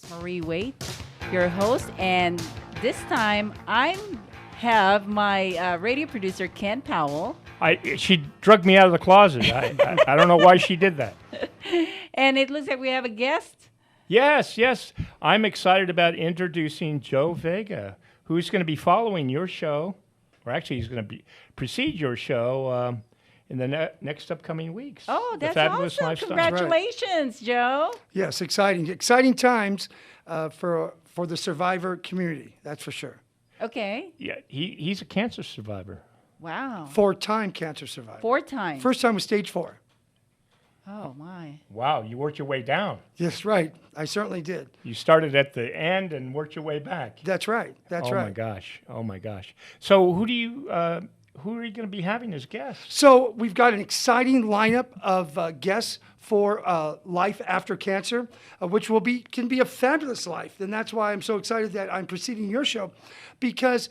is Marie Waite, your host, and this time I have my radio producer Ken Powell, She drugged me out of the closet. I don't know why she did that. and it looks like we have a guest. Yes. I'm excited about introducing Joe Vega, who's going to be following your show, or actually he's going to precede your show in the next upcoming weeks. Oh, The that's Fabulous awesome! Lifestyle. Congratulations, Joe. Yes, exciting times for the survivor community. That's for sure. Okay. Yeah, he's a cancer survivor. Wow. 4-time cancer survivor. 4 times. First time was stage 4. Oh my. Wow, you worked your way down. Yes, right. I certainly did. You started at the end and worked your way back. That's right. That's Oh right. my gosh. So who are you going to be having as guests? So we've got an exciting lineup of guests for life after cancer, which can be a fabulous life. And that's why I'm so excited that I'm preceding your show, because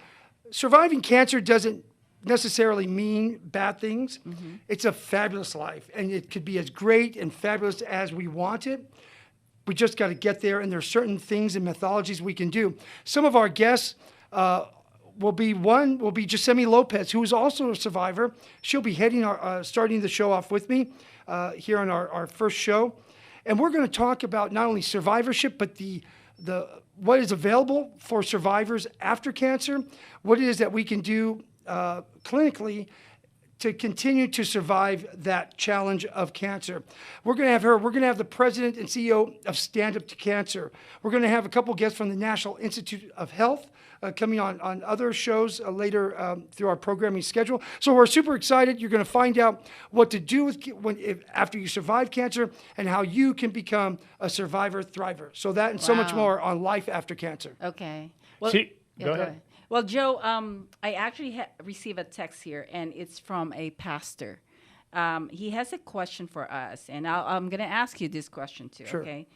surviving cancer doesn't necessarily mean bad things. Mm-hmm. It's a fabulous life, and it could be as great and fabulous as we want it. We just got to get there, and there are certain things and methodologies we can do. Some of our guests will be Giuseppe Lopez, who is also a survivor. She'll be starting the show off with me here on our first show. And we're going to talk about not only survivorship, but the what is available for survivors after cancer, what it is that we can do clinically to continue to survive that challenge of cancer. We're going to have her. We're going to have the president and CEO of Stand Up to Cancer. We're going to have a couple guests from the National Institute of Health coming on other shows later through our programming schedule. So we're super excited. You're going to find out what to do after you survive cancer and how you can become a survivor thriver. So that and so much more on life after cancer. Okay. Well, Go ahead. Well, Joe, I actually received a text here, and it's from a pastor. He has a question for us, and I'm going to ask you this question too. Sure. Okay.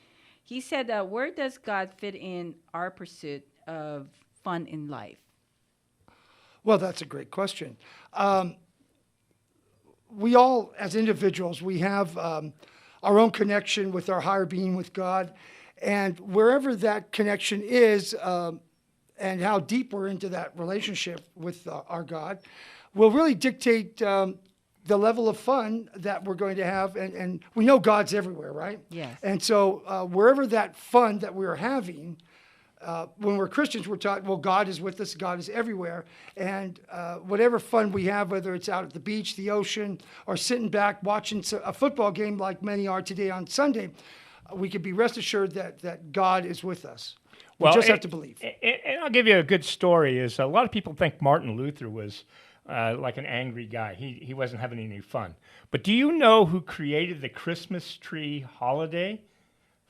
He said, "Where does God fit in our pursuit of fun in life?" Well, that's a great question. We all, as individuals, we have our own connection with our higher being, with God, and wherever that connection is, and how deep we're into that relationship with our God, will really dictate the level of fun that we're going to have. And we know God's everywhere, right? Yes. And so wherever that fun that we're having, when we're Christians, we're taught, well, God is with us, God is everywhere. And whatever fun we have, whether it's out at the beach, the ocean, or sitting back watching a football game like many are today on Sunday, we can be rest assured that God is with us. We just have to believe. And I'll give you a good story. Is a lot of people think Martin Luther was like an angry guy. He wasn't having any fun. But do you know who created the Christmas tree holiday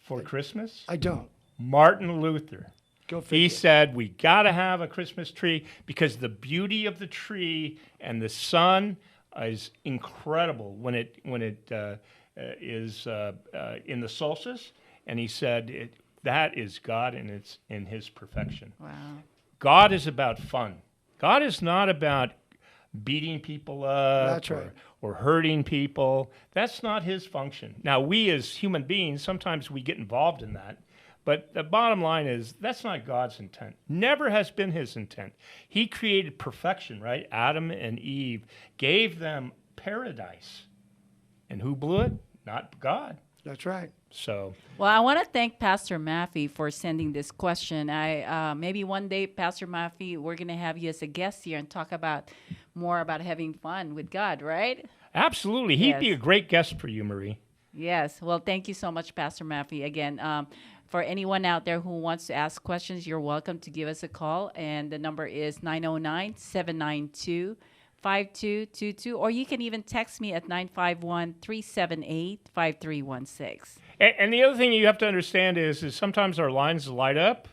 for Christmas? I don't. Martin Luther. Go figure. He said we got to have a Christmas tree because the beauty of the tree and the sun is incredible when it is in the solstice. And he said that is God and it's in His perfection. Wow. God is about fun. God is not about beating people up. That's right. or hurting people. That's not His function. Now, we as human beings, sometimes we get involved in that. But the bottom line is that's not God's intent. Never has been His intent. He created perfection, right? Adam and Eve gave them paradise. And who blew it? Not God. That's right. So, Well, I want to thank Pastor Maffey for sending this question. Maybe one day, Pastor Maffey, we're going to have you as a guest here and talk more about having fun with God, right? absolutely. He'd be Yes. a great guest for you, Marie. Yes. Well, thank you so much, Pastor Maffey. Again, for anyone out there who wants to ask questions, you're welcome to give us a call. And the number is 909-792-5222. Or you can even text me at 951-378-5316. And the other thing you have to understand is sometimes our lines light up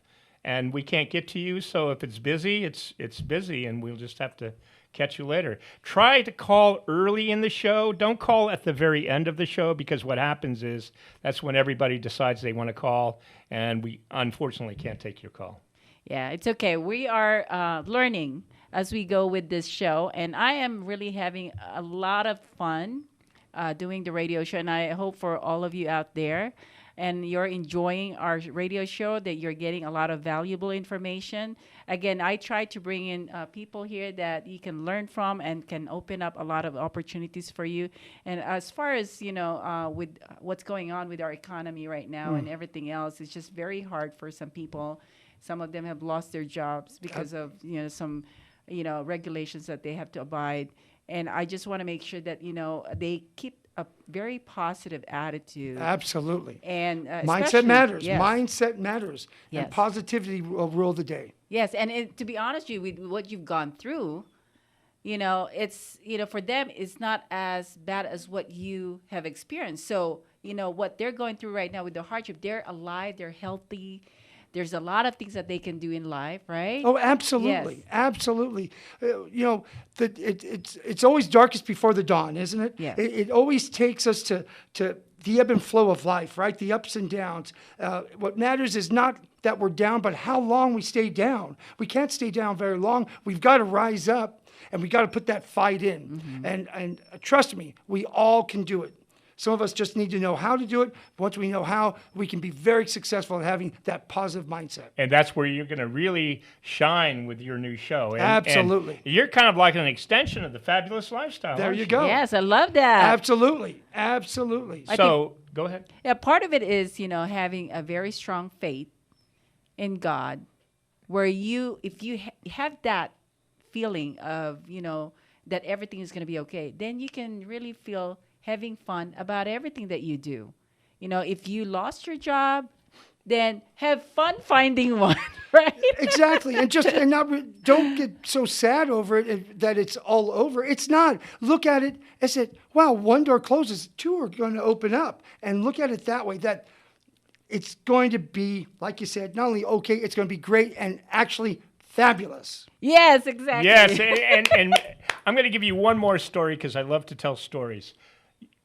and we can't get to you. So if it's busy, it's busy, and we'll just have to catch you later. Try to call early in the show. Don't call at the very end of the show, because what happens is that's when everybody decides they want to call, and we unfortunately can't take your call. Yeah, it's okay. We are learning as we go with this show, and I am really having a lot of fun doing the radio show, and I hope for all of you out there and you're enjoying our radio show, that you're getting a lot of valuable information. Again, I try to bring in people here that you can learn from and can open up a lot of opportunities for you. And as far as, with what's going on with our economy right now and everything else, it's just very hard for some people. Some of them have lost their jobs because of, some, regulations that they have to abide. And I just want to make sure that, they keep a very positive attitude. Absolutely. And mindset especially- matters. yes. Mindset matters. Yes. And positivity will rule the day. Yes, and to be honest with you, with what you've gone through, it's, for them, it's not as bad as what you have experienced. So, what they're going through right now with the hardship, they're alive, they're healthy. There's a lot of things that they can do in life, right? Oh, absolutely, Yes. absolutely. It's always darkest before the dawn, isn't it? Yes. It always takes us to the ebb and flow of life, right? The ups and downs. What matters is not that we're down, but how long we stay down. We can't stay down very long. We've got to rise up, and we got to put that fight in. And trust me, we all can do it. Some of us just need to know how to do it. Once we know how, we can be very successful at having that positive mindset. And that's where you're going to really shine with your new show. And, Absolutely. and you're kind of like an extension of the Fabulous Lifestyle. There aren't you go. Yes, I love that. Absolutely. Absolutely. So go ahead. Yeah, part of it is, having a very strong faith in God, where if you have that feeling of, that everything is going to be okay, then you can really feel having fun about everything that you do. If you lost your job, then have fun finding one, right? Exactly. And don't get so sad over it that it's all over. It's not. Look at it and say, wow, one door closes, two are going to open up. And look at it that way, that it's going to be, like you said, not only okay, it's going to be great and actually fabulous. Yes, exactly. Yes, and I'm going to give you one more story because I love to tell stories.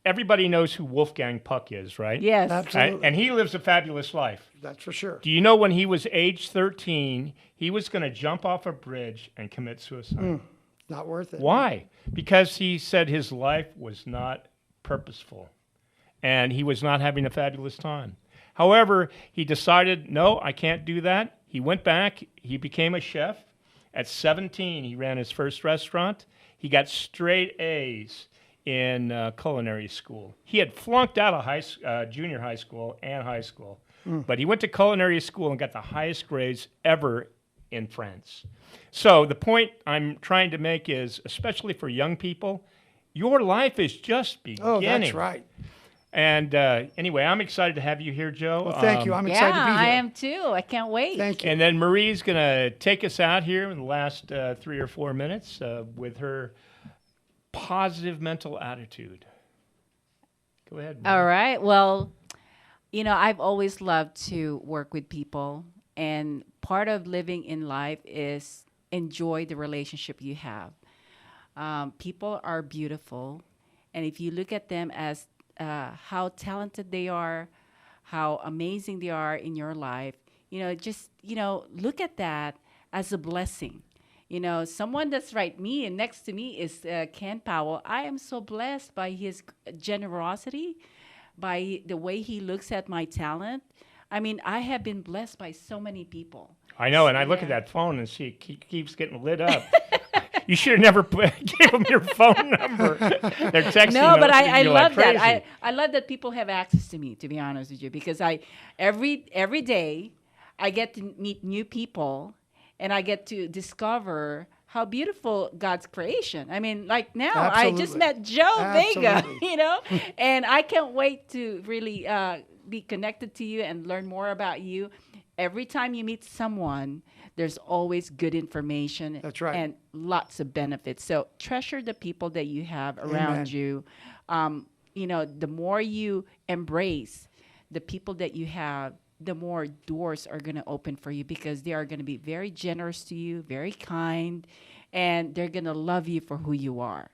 Everybody knows who Wolfgang Puck is, right? Yes. Absolutely. And he lives a fabulous life. That's for sure. Do you know when he was age 13, he was going to jump off a bridge and commit suicide? Not worth it. Why? Because he said his life was not purposeful and he was not having a fabulous time. However, he decided, no, I can't do that. He went back. He became a chef. At 17, he ran his first restaurant. He got straight A's in culinary school. He had flunked out of junior high school and high school, but he went to culinary school and got the highest grades ever in France. So the point I'm trying to make is, especially for young people, your life is just beginning. Oh, that's right. And anyway, I'm excited to have you here, Joe. Well, thank you. I'm excited to be here. I am too. I can't wait. Thank you. And then Marie's going to take us out here in the last 3 or 4 minutes with her positive mental attitude. Go ahead, Marie. All right. Well, I've always loved to work with people, and part of living in life is enjoy the relationship you have. People are beautiful, and if you look at them as how talented they are, how amazing they are in your life, look at that as a blessing. Someone that's right next to me is Ken Powell. I am so blessed by his generosity, by the way he looks at my talent. I mean, I have been blessed by so many people. I know, and I look at that phone and see it keeps getting lit up. You should have never gave them your phone number. They're texting. No, but I you love like that. I love that people have access to me, to be honest with you, because every day I get to meet new people, and I get to discover how beautiful God's creation. I mean, like now, Absolutely. I just met Joe Absolutely. Vega, and I can't wait to really be connected to you and learn more about you. Every time you meet someone, there's always good information. That's right. And lots of benefits. So treasure the people that you have around Amen. you. The more you embrace the people that you have, the more doors are going to open for you, because they are going to be very generous to you, very kind, and they're going to love you for who you are.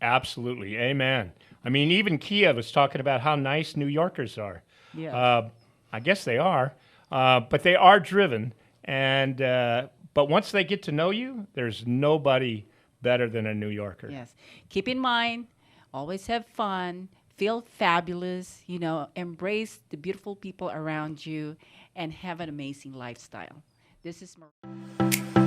Absolutely. Amen. I mean, even Kia was talking about how nice New Yorkers are. Yeah. I guess they are, but they are driven. And but once they get to know you, there's nobody better than a New Yorker. Yes. Keep in mind, always have fun. feel fabulous, embrace the beautiful people around you, and have an amazing lifestyle. This is Maria.